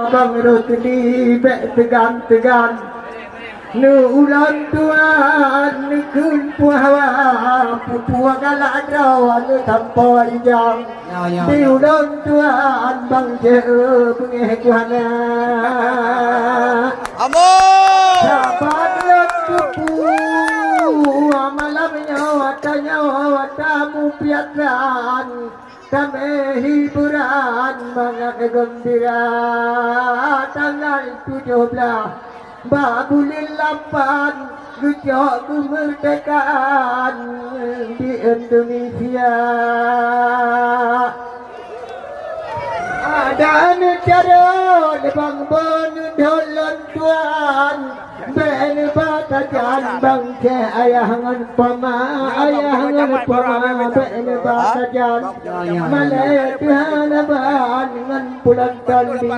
Bang Rotli bek tegan-tegan nu ulang tuan ni kun puawa pupuwa galak drawan tanpa ijang di ulang tuan bang jauh pengekuhana sahabat kupu malamnya watanya watamu piatan kami hiburan banyak gembira tanggal 17 Babulil 8 gejok kemerdekaan di Indonesia. Ada negara bang benudolon tuan ben batajan bang ke ayahangan pama ben batajan malay Tuhan ban dengan pulang tanding